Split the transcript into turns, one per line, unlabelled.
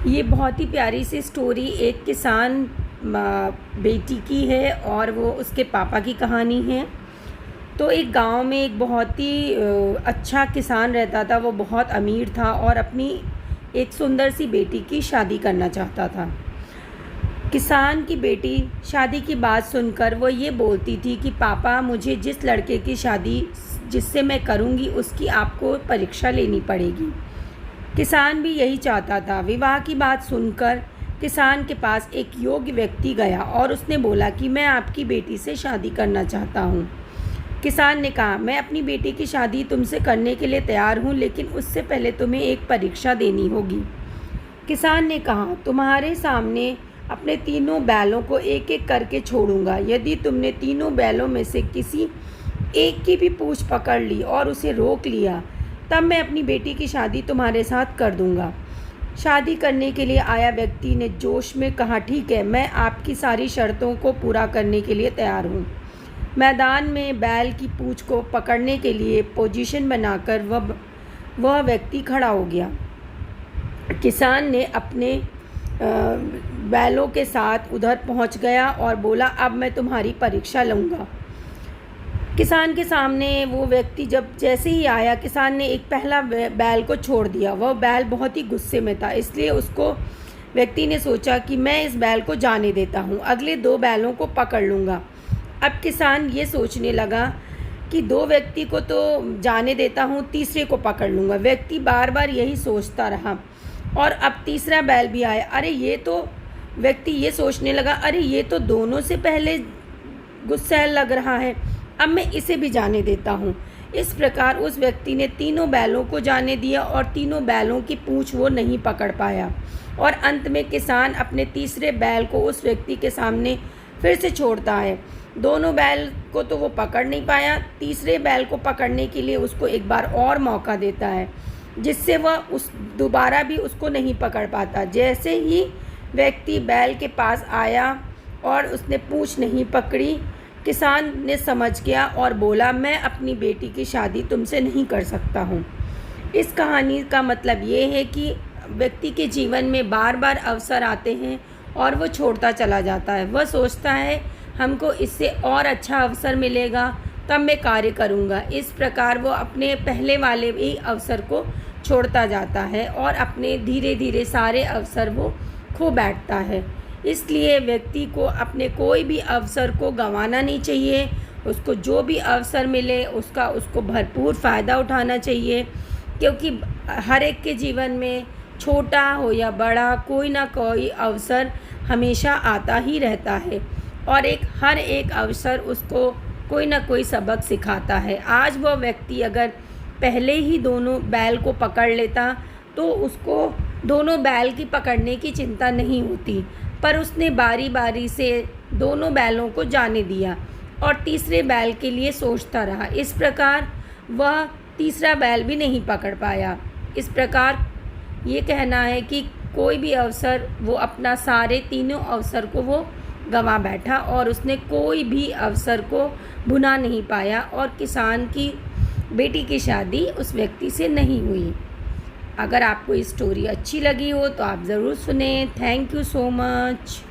ये बहुत ही प्यारी सी स्टोरी एक किसान बेटी की है और वो उसके पापा की कहानी है। तो एक गांव में एक बहुत ही अच्छा किसान रहता था। वो बहुत अमीर था और अपनी एक सुंदर सी बेटी की शादी करना चाहता था। किसान की बेटी शादी की बात सुनकर वो ये बोलती थी कि पापा, मुझे जिस लड़के की शादी जिससे मैं करूँगी उसकी आपको परीक्षा लेनी पड़ेगी। किसान भी यही चाहता था। विवाह की बात सुनकर किसान के पास एक योग्य व्यक्ति गया और उसने बोला कि मैं आपकी बेटी से शादी करना चाहता हूँ। किसान ने कहा, मैं अपनी बेटी की शादी तुमसे करने के लिए तैयार हूँ, लेकिन उससे पहले तुम्हें एक परीक्षा देनी होगी। किसान ने कहा, तुम्हारे सामने अपने तीनों बैलों को एक एक करके छोड़ूंगा। यदि तुमने तीनों बैलों में से किसी एक की भी पूंछ पकड़ ली और उसे रोक लिया, तब मैं अपनी बेटी की शादी तुम्हारे साथ कर दूंगा। शादी करने के लिए आया व्यक्ति ने जोश में कहा, ठीक है, मैं आपकी सारी शर्तों को पूरा करने के लिए तैयार हूँ। मैदान में बैल की पूंछ को पकड़ने के लिए पोजीशन बनाकर वह व्यक्ति खड़ा हो गया। किसान ने अपने बैलों के साथ उधर पहुंच गया और बोला, अब मैं तुम्हारी परीक्षा लूँगा। किसान के सामने वो व्यक्ति जैसे ही आया, किसान ने एक पहला बैल को छोड़ दिया। वह बैल बहुत ही गुस्से में था, इसलिए उसको व्यक्ति ने सोचा कि मैं इस बैल को जाने देता हूँ, अगले दो बैलों को पकड़ लूँगा। अब किसान ये सोचने लगा कि दो व्यक्ति को तो जाने देता हूँ, तीसरे को पकड़ लूँगा। व्यक्ति बार बार यही सोचता रहा और अब तीसरा बैल भी आया। व्यक्ति ये सोचने लगा, अरे ये तो दोनों से पहले गुस्सैल लग रहा है, अब मैं इसे भी जाने देता हूँ। इस प्रकार उस व्यक्ति ने तीनों बैलों को जाने दिया और तीनों बैलों की पूंछ वो नहीं पकड़ पाया। और अंत में किसान अपने तीसरे बैल को उस व्यक्ति के सामने फिर से छोड़ता है। दोनों बैल को तो वो पकड़ नहीं पाया, तीसरे बैल को पकड़ने के लिए उसको एक बार और मौका देता है, जिससे वह दोबारा भी उसको नहीं पकड़ पाता। जैसे ही व्यक्ति बैल के पास आया और उसने पूंछ नहीं पकड़ी, किसान ने समझ गया और बोला, मैं अपनी बेटी की शादी तुमसे नहीं कर सकता हूँ। इस कहानी का मतलब ये है कि व्यक्ति के जीवन में बार बार अवसर आते हैं और वो छोड़ता चला जाता है। वह सोचता है हमको इससे और अच्छा अवसर मिलेगा तब मैं कार्य करूँगा। इस प्रकार वो अपने पहले वाले ही अवसर को छोड़ता जाता है और अपने धीरे धीरे सारे अवसर वो खो बैठता है। इसलिए व्यक्ति को अपने कोई भी अवसर को गंवाना नहीं चाहिए। उसको जो भी अवसर मिले उसको भरपूर फ़ायदा उठाना चाहिए, क्योंकि हर एक के जीवन में छोटा हो या बड़ा कोई ना कोई अवसर हमेशा आता ही रहता है और हर एक अवसर उसको कोई ना कोई सबक सिखाता है। आज वह व्यक्ति अगर पहले ही दोनों बैल को पकड़ लेता तो उसको दोनों बैल की पकड़ने की चिंता नहीं होती, पर उसने बारी बारी से दोनों बैलों को जाने दिया और तीसरे बैल के लिए सोचता रहा। इस प्रकार वह तीसरा बैल भी नहीं पकड़ पाया। इस प्रकार ये कहना है कि कोई भी अवसर वो अपना सारे तीनों अवसर को वो गंवा बैठा और उसने कोई भी अवसर को भुना नहीं पाया और किसान की बेटी की शादी उस व्यक्ति से नहीं हुई। अगर आपको ये स्टोरी अच्छी लगी हो तो आप ज़रूर सुनें। Thank you so much.